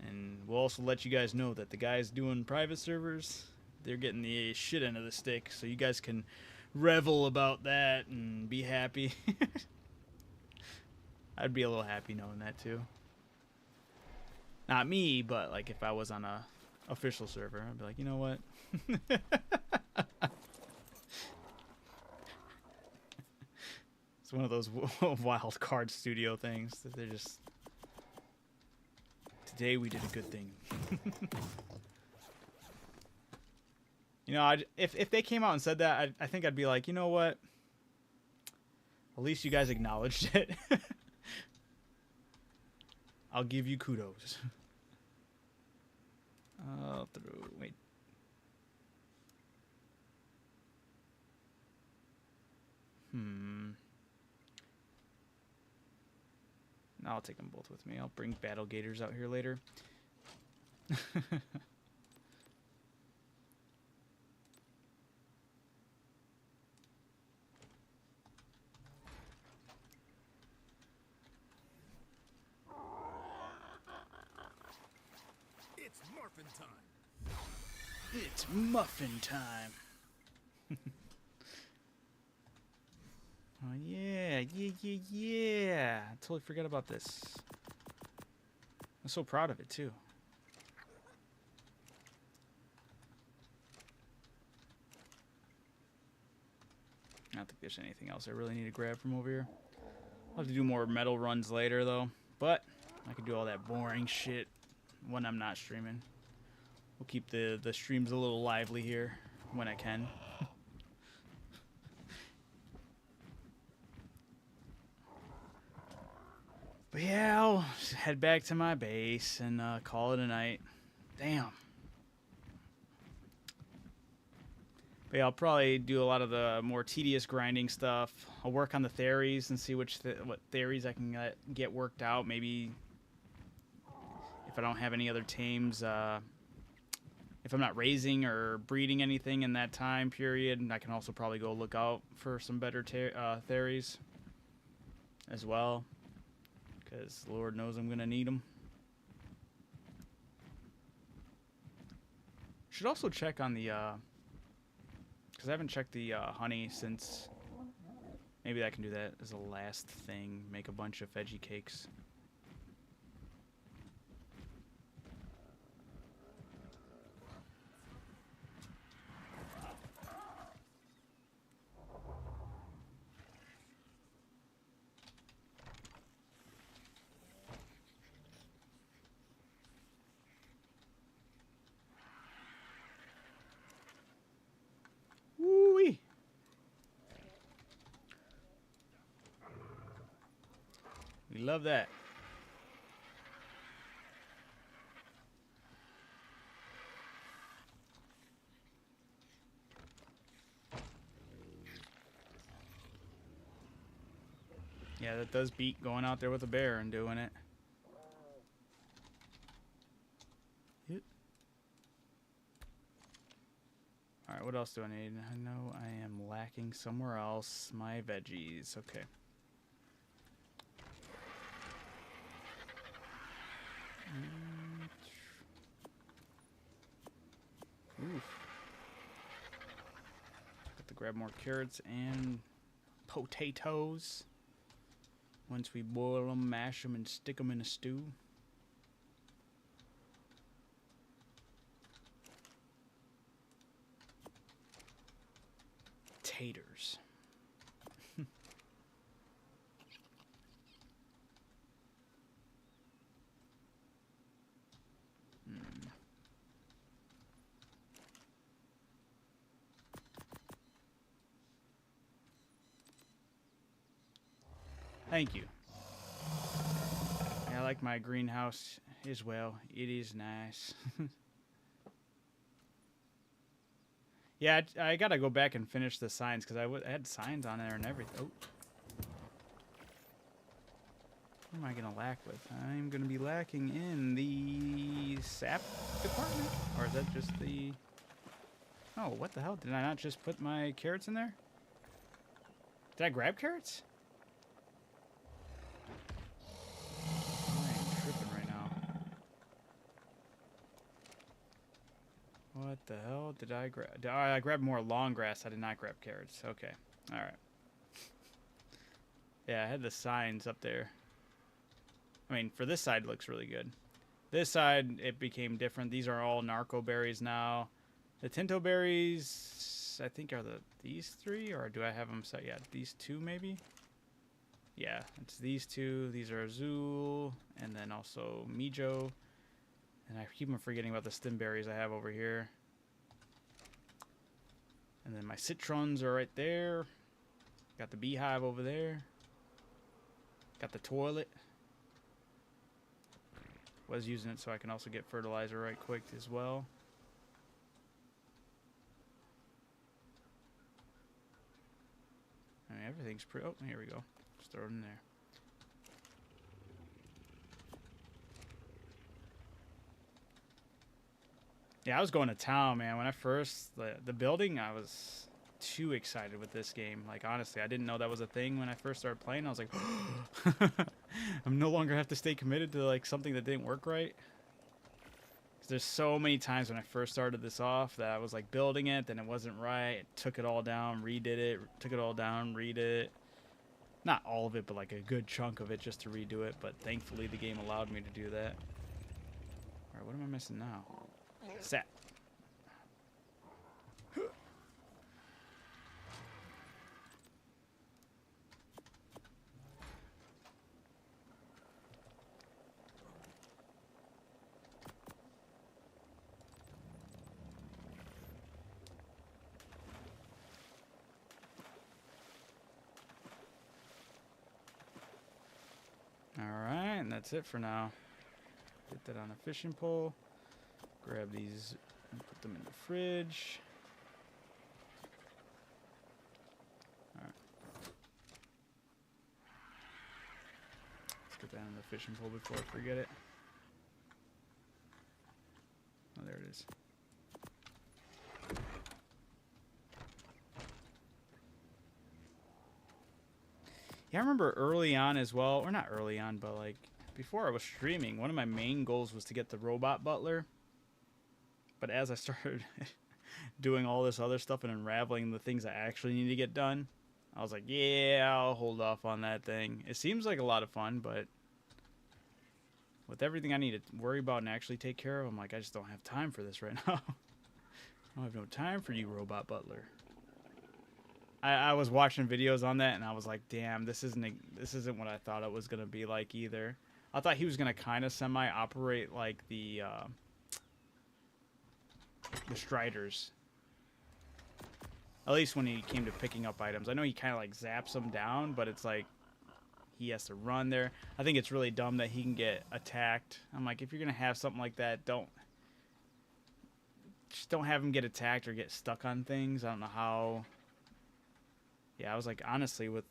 And we'll also let you guys know that the guys doing private servers, they're getting the shit end of the stick, so you guys can revel about that and be happy. I'd be a little happy knowing that too. Not me, but like if I was on a official server, I'd be like, you know what? It's one of those wild card studio things that they're just... Today we did a good thing. You know, if they came out and said that, I think I'd be like, you know what? At least you guys acknowledged it. I'll give you kudos. Wait. No, I'll take them both with me. I'll bring Battle Gators out here later. It's muffin time. It's muffin time. Oh yeah. I totally forgot about this. I'm so proud of it too. I don't think there's anything else I really need to grab from over here. I'll have to do more metal runs later though, but I can do all that boring shit when I'm not streaming. We'll keep the streams a little lively here when I can. But yeah, I'll head back to my base and call it a night. Damn. But yeah, I'll probably do a lot of the more tedious grinding stuff. I'll work on the theories and see what theories I can get worked out. Maybe if I don't have any other tames, if I'm not raising or breeding anything in that time period, I can also probably go look out for some better theories as well. Because Lord knows I'm going to need them. Should also check on the... Because I haven't checked the honey since... Maybe I can do that as a last thing. Make a bunch of veggie cakes. Woo-wee! We love that. Yeah, that does beat going out there with a bear and doing it. Yep. Alright, what else do I need? I know I am lacking somewhere else. My veggies. Okay. Oof. Got to grab more carrots and potatoes. Once we boil them, mash them, and stick them in a stew. Taters. Thank you. Yeah, I like my greenhouse as well. It is nice. Yeah, I gotta go back and finish the signs because I had signs on there and everything. Oh. What am I gonna lack with? I'm gonna be lacking in the sap department? Or is that just the... Oh, what the hell? Did I not just put my carrots in there? Did I grab carrots? I am tripping right now. What the hell did I grab? I grabbed more long grass. I did not grab carrots. Okay. Alright. Yeah, I had the signs up there. I mean, for this side, it looks really good. This side, it became different. These are all narco berries now. The tinto berries, I think, are these three? Or do I have them set? Yeah, these two maybe? Yeah, it's these two. These are Azul, and then also Mijo. And I keep on forgetting about the stim berries I have over here. And then my citrons are right there. Got the beehive over there. Got the toilet. Was using it so I can also get fertilizer right quick as well. I mean, everything's pretty... Oh, here we go. Just throw it in there. Yeah, I was going to town, man. When I first... The building, I was too excited with this game. Like, honestly, I didn't know that was a thing when I first started playing. I was like, I'm no longer have to stay committed to, like, something that didn't work right. There's so many times when I first started this off that I was like building it, then it wasn't right, took it all down, redid it, took it all down, redid it. Not all of it, but like a good chunk of it just to redo it, but thankfully the game allowed me to do that. Alright, what am I missing now? Sat. Alright, and that's it for now. Get that on a fishing pole. Grab these and put them in the fridge. Alright. Let's get that on the fishing pole before I forget it. Oh, there it is. Yeah, I remember early on as well, or not early on, but like before I was streaming, one of my main goals was to get the robot butler. But as I started doing all this other stuff and unraveling the things I actually need to get done, I was like, yeah, I'll hold off on that thing. It seems like a lot of fun, but with everything I need to worry about and actually take care of, I'm like, I just don't have time for this right now. I don't have no time for you, robot butler. I was watching videos on that, and I was like, damn, this isn't what I thought it was going to be like either. I thought he was going to kind of semi-operate like the Striders. At least when he came to picking up items. I know he kind of like zaps them down, but it's like he has to run there. I think it's really dumb that he can get attacked. I'm like, if you're going to have something like that, just don't have him get attacked or get stuck on things. I don't know how... Yeah, I was like, honestly, with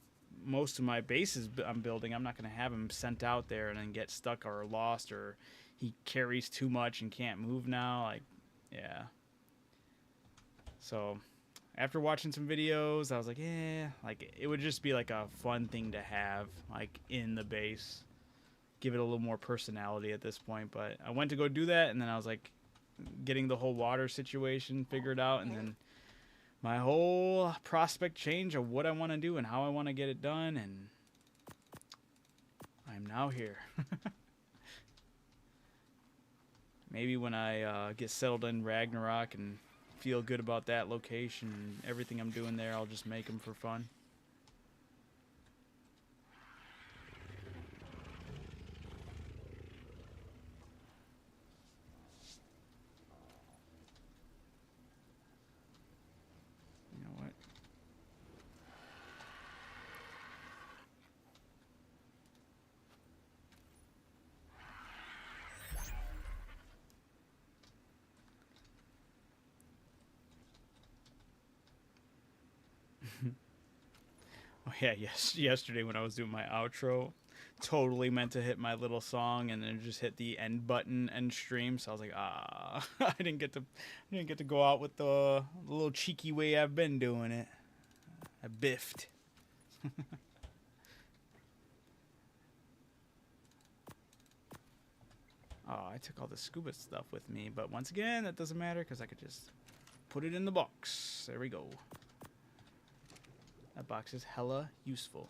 most of my bases I'm building, I'm not going to have him sent out there and then get stuck or lost, or he carries too much and can't move now. Like, yeah. So, after watching some videos, I was like, yeah, like, it would just be like a fun thing to have, like, in the base. Give it a little more personality at this point. But I went to go do that, and then I was like, getting the whole water situation figured out, and then my whole prospect change of what I want to do and how I want to get it done, and I'm now here. Maybe when I get settled in Ragnarok and feel good about that location and everything I'm doing there, I'll just make them for fun. Oh yeah, yesterday when I was doing my outro, totally meant to hit my little song and then just hit the end button end stream. So I was like, I didn't get to go out with the little cheeky way I've been doing it. I biffed. Oh, I took all the scuba stuff with me, but once again, that doesn't matter because I could just put it in the box. There we go. That box is hella useful.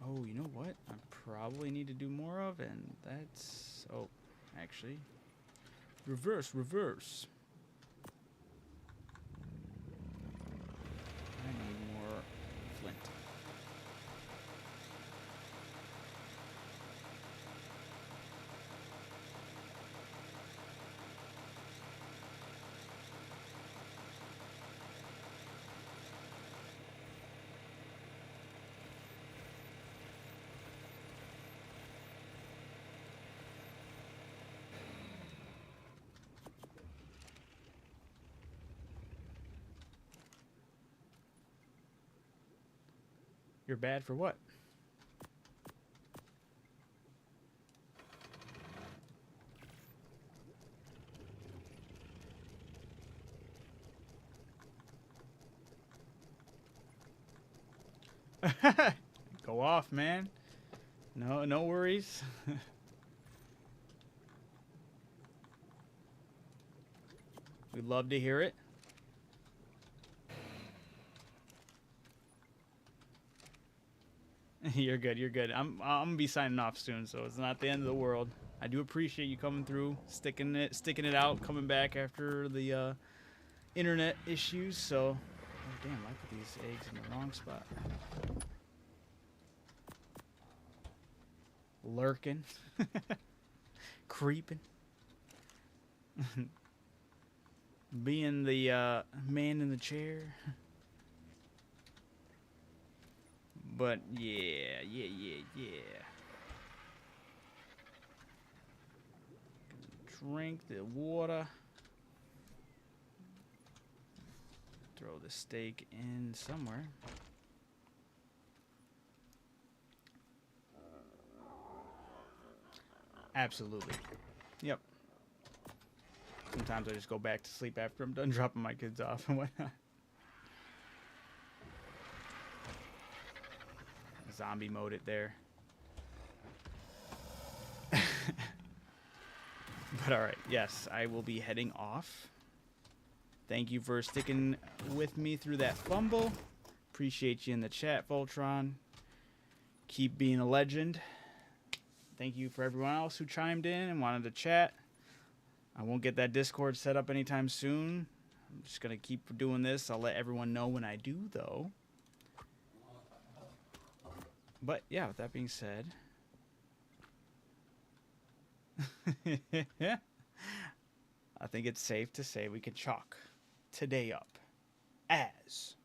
Oh, you know what? I probably need to do more of, and that's... Oh, actually, Reverse, reverse. I need more flint. You're bad for what? Go off, man. No worries. We'd love to hear it. You're good. You're good. I'm gonna be signing off soon, so it's not the end of the world. I do appreciate you coming through, sticking it out, coming back after the internet issues. So, oh, damn, I put these eggs in the wrong spot. Lurking, creeping, being the man in the chair. But yeah. Drink the water. Throw the steak in somewhere. Absolutely. Yep. Sometimes I just go back to sleep after I'm done dropping my kids off and whatnot. Zombie mode it there. But alright, yes, I will be heading off. Thank you for sticking with me through that fumble. Appreciate you in the chat, Voltron. Keep being a legend. Thank you for everyone else who chimed in and wanted to chat. I won't get that Discord set up anytime soon. I'm just going to keep doing this. I'll let everyone know when I do, though. But, yeah, with that being said... I think it's safe to say we can chalk today up as...